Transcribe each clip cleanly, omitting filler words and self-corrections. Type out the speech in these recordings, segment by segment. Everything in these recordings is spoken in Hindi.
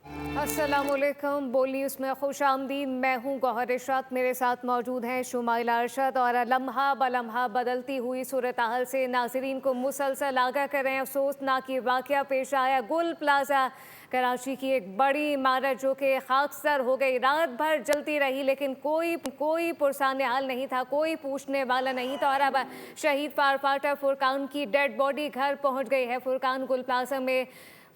अस्सलामुअलैकुम। बोल न्यूज़ में खुश आमदीद। मैं हूँ गौहर इशरत। मेरे साथ मौजूद हैं शुमाइला अरशद। और लम्हा बलम्हा बदलती हुई सूरत हाल से नाजरीन को मुसलसल आगाह कर रहे हैं। अफसोसनाक वाक़या पेश आया गुल प्लाजा कराची की एक बड़ी इमारत जो कि खाकसर हो गई। रात भर जलती रही लेकिन कोई पुरसाने हाल नहीं था, कोई पूछने वाला नहीं था। और अब शहीद फायर फाइटर फुरकान की डेड बॉडी घर पहुँच गई है। फुरकान गुल प्लाजा में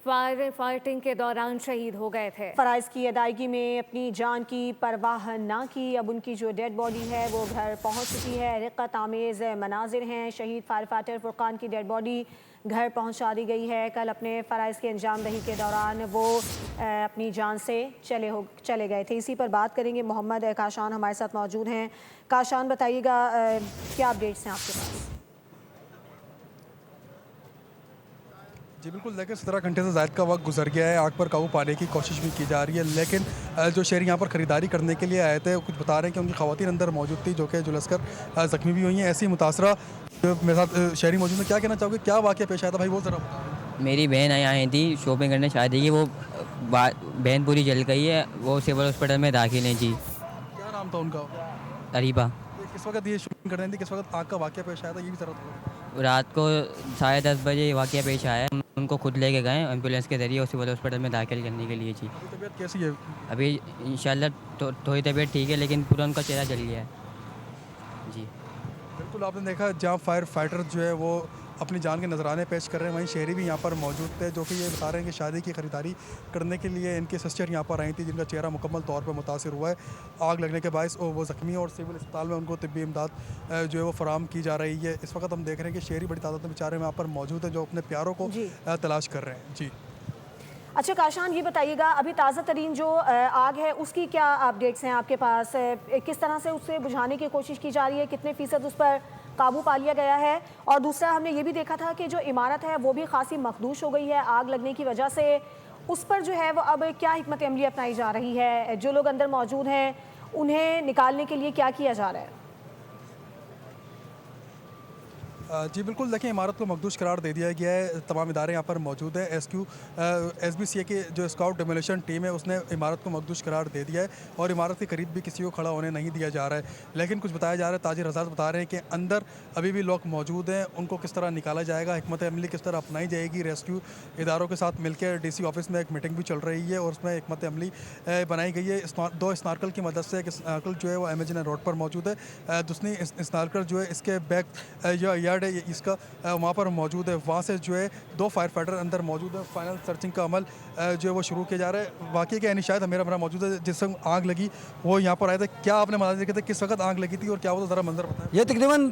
फाइटिंग के दौरान शहीद हो गए थे। फ़राइज़ की अदायगी में अपनी जान की परवाह ना की। अब उनकी जो डेड बॉडी है वो घर पहुंच चुकी है। रिक़्क़त आमेज़ मनाजिर हैं। शहीद फायर फाइटर फुरकान की डेड बॉडी घर पहुंचा दी गई है। कल अपने फ़राइज़ की अंजाम दही के दौरान वो अपनी जान से चले गए थे। इसी पर बात करेंगे। मोहम्मद काशान हमारे साथ मौजूद हैं। काशान, बताइएगा क्या अपडेट्स हैं आपके पास? जी बिल्कुल, देखिए 17 घंटे से ज़ायद का वक्त गुजर गया है। आग पर काबू पाने की कोशिश भी की जा रही है, लेकिन जो शहरी यहाँ पर ख़रीदारी करने के लिए आए थे कुछ बता रहे हैं कि उनकी ख़वातीन अंदर मौजूद थी जो कि झुलसकर ज़ख्मी भी हुई हैं। ऐसी मुतासरा मेरे साथ शहरी मौजूद है। क्या कहना चाहोगे, क्या वाक़या पेश आया था भाई, वो ज़रा बताओ। मेरी बहन आई थी शॉपिंग करने शादी की। वो बहन पूरी जल गई है। वो सिविल हॉस्पिटल में दाखिल है जी। क्या नाम था उनका? अरीबा। ये किस वक्त ये शूटिंग कर रही थी, किस वक्त आग का वाक़या पेश आया था, ये भी ज़रा बताओ। रात को 10:30 बजे वाक़या पेश आया। हम उनको खुद लेके गए एम्बुलेंस के ज़रिए सिविल हॉस्पिटल में दाखिल करने के लिए जी। अभी तबीयत कैसी है? अभी इंशाल्लाह थोड़ी तबीयत ठीक है, लेकिन पूरा उनका चेहरा जल गया है जी। बिल्कुल, आपने देखा जहाँ फायर फाइटर जो है वो अपनी जान के नजराने पेश कर रहे हैं, वहीं शहरी भी यहाँ पर मौजूद थे जो कि ये बता रहे हैं कि शादी की ख़रीदारी करने के लिए इनकी सिस्टर यहाँ पर आई थी जिनका चेहरा मुकम्मल तौर पर मुतासिर हुआ है आग लगने के बायस। वो ज़ख्मी है और सिविल अस्पताल में उनको तिब्बी इमदाद जो है वो फराम की जा रही है। इस वक्त हम देख रहे हैं कि शहरी बड़ी तादाद में बेचारे यहाँ पर मौजूद हैं जो अपने प्यारों को तलाश कर रहे हैं जी। अच्छा काशान, ये बताइएगा अभी ताज़ा तरीन जो आग है उसकी क्या अपडेट्स हैं आपके पास? किस तरह से उसे बुझाने की कोशिश की जा रही है? कितने फ़ीसद उस पर काबू पा लिया गया है? और दूसरा, हमने ये भी देखा था कि जो इमारत है वो भी खासी मखदूश हो गई है आग लगने की वजह से। उस पर जो है वो अब क्या हिकमत अमली अपनाई जा रही है? जो लोग अंदर मौजूद हैं उन्हें निकालने के लिए क्या किया जा रहा है? जी बिल्कुल, देखिए इमारत को मखदूश करार दे दिया गया है। तमाम इदारे यहाँ पर मौजूद हैं। SBCA की जो स्काउट डिमोलिशन टीम है उसने इमारत को मखदूश करार दे दिया है और इमारत के करीब भी किसी को खड़ा होने नहीं दिया जा रहा है। लेकिन कुछ बताया जा रहा है, ताजिर हज़रात बता रहे हैं कि अंदर अभी भी लोग मौजूद हैं। उनको किस तरह निकाला जाएगा, हिकमत अमली किस तरह अपनाई जाएगी। रेस्क्यू इदारों के साथ मिलकर DC ऑफिस में एक मीटिंग भी चल रही है और उसमें हिकमत अमली बनाई गई है। 2 स्नार्कल की मदद से। एक स्नार्कल जो है वो अमेजन रोड पर मौजूद है। दूसरी स्नार्कल जो है इसके बैक इसका वहाँ पर मौजूद है। वहाँ से जो है 2 फायर फाइटर अंदर मौजूद है। फाइनल सर्चिंग का अमल जो है वो शुरू किया जा रहा है। वाकई के शायद मेरा मौजूद है जिस वक्त आग लगी वो यहाँ पर आए थे। क्या आपने मंजर देखे थे, किस वक्त आग लगी थी और क्या वो ज़रा मंजर बताएं। ये तकरीबन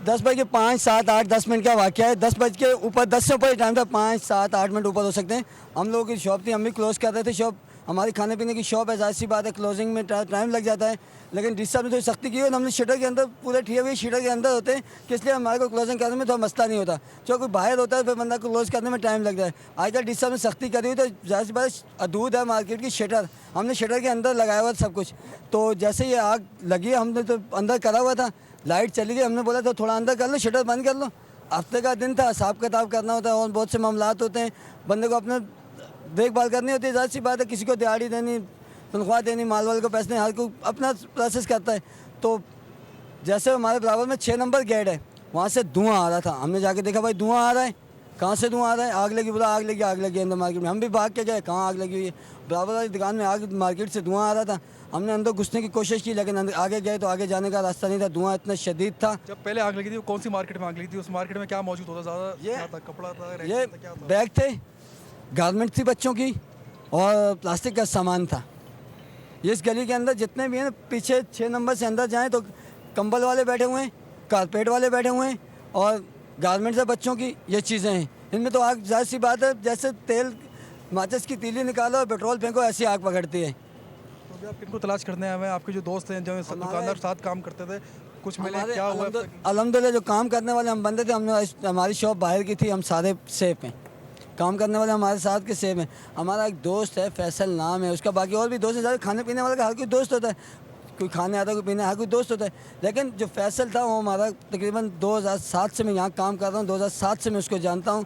10:05, 7, 8, 10 मिनट का वाक़या है। 10 बज के ऊपर 10 से ऊपर टाइम था, 5, 7, 8 मिनट ऊपर हो सकते हैं। हम लोगों की शॉप थी, हम भी क्लोज़ कर रहे थे शॉप। हमारी खाने पीने की शॉप है, जाहिर सी बात है क्लोजिंग में टाइम लग जाता है। लेकिन डिस साहब ने थोड़ी सख्ती की और हमने शटर के अंदर पूरे ठिए हुए शटर के अंदर होते हैं कि इसलिए हमारे को क्लोजिंग करने में थोड़ा मसला नहीं होता। जो कोई बाहर होता है फिर बंदा को क्लोज करने में टाइम लग जाए। आजकल डिस साहब ने सख्ती करी हुई तो जाहिर सी बात अदूद है मार्केट की शटर। हमने शटर के अंदर लगाया हुआ सब कुछ। तो जैसे ये आग लगी हमने तो अंदर करा हुआ था, लाइट चली गई। हमने बोला तो थोड़ा अंदर कर लो, शटर बंद कर लो। हफ्ते का दिन था, हिसाब किताब करना होता है और बहुत से मामलात होते हैं। बंदे को अपना देखभाल करनी होती है। जाहिर सी बात है किसी को दिहाड़ी देनी, तनख्वाह देनी, माल वाले को पैसे देने, हर कोई अपना प्रोसेस करता है। तो जैसे हमारे बराबर में 6 नंबर गेट है, वहाँ से धुआं आ रहा था। हमने जाके देखा भाई धुआं आ रहा है, कहाँ से धुआं आ रहा है? आग लगी, बोला आग लगी अंदर मार्केट में। हम भी भाग के गए, कहाँ आग लगी हुई है? बराबर वाली दुकान में आग, मार्केट से धुआं आ रहा था। हमने अंदर घुसने की कोशिश की लेकिन आगे गए तो आगे जाने का रास्ता नहीं था, धुआं इतना शदीद था। जब पहले आग लगी थी वो कौन सी मार्केट में आग लगी थी? उस मार्केट में क्या मौजूद होता? ज़्यादा क्या था? कपड़ा था, ये क्या था? बैग थे, गारमेंट थी बच्चों की और प्लास्टिक का सामान था। ये इस गली के अंदर जितने भी हैं पीछे 6 नंबर से अंदर जाएं तो कंबल वाले बैठे हुए हैं, कारपेट वाले बैठे हुए हैं और गारमेंट्स है बच्चों की, ये चीज़ें हैं। इनमें तो आग जाहिर सी बात है जैसे तेल माचिस की तीली निकालो और पेट्रोल फेंको, ऐसी आग पकड़ती है। तो अभी आप किनको तलाश करने आए हैं? आपके जो दोस्त हैं जो दुकानदार साथ काम करते थे, कुछ मिले? क्या हुआ? अल्हम्दुलिल्लाह जो काम करने वाले हम बंदे थे, हमारी शॉप बाहर की थी, हम सारे सेफ हैं। काम करने वाले हमारे साथ के सेम है। हमारा एक दोस्त है, फैसल नाम है उसका, बाकी और भी दोस्त हैं। सारे खाने पीने वाले का हर कोई दोस्त होता है, कोई खाने आता है, कोई पीने, हर कोई दोस्त होता है। लेकिन जो फैसल था वो हमारा तकरीबन 2007 से मैं यहाँ काम कर रहा हूँ, 2007 से मैं उसको जानता हूँ।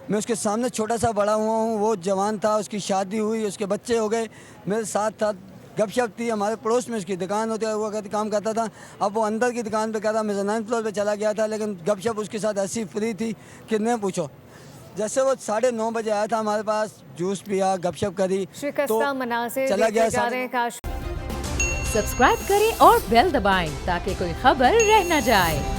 मैं उसके सामने छोटा सा बड़ा हुआ हूँ। वो जवान था, उसकी शादी हुई, उसके बच्चे हो गए, मेरे साथ था, गपशप थी। हमारे पड़ोस में उसकी दुकान होती है, वो कहती काम करता था। अब वो अंदर की दुकान पे कहता, मैं 9th फ्लोर पे चला गया था, लेकिन गपशप उसके साथ ऐसी फ्री थी कि नहीं पूछो। जैसे वो 9:30 बजे आया था हमारे पास, जूस पिया, गपशप करी, शिकस्ता मनाज़िर चला गया। देखते जा रहे हैं काश। सब्सक्राइब करें और बेल दबाएं ताकि कोई खबर रह न जाए।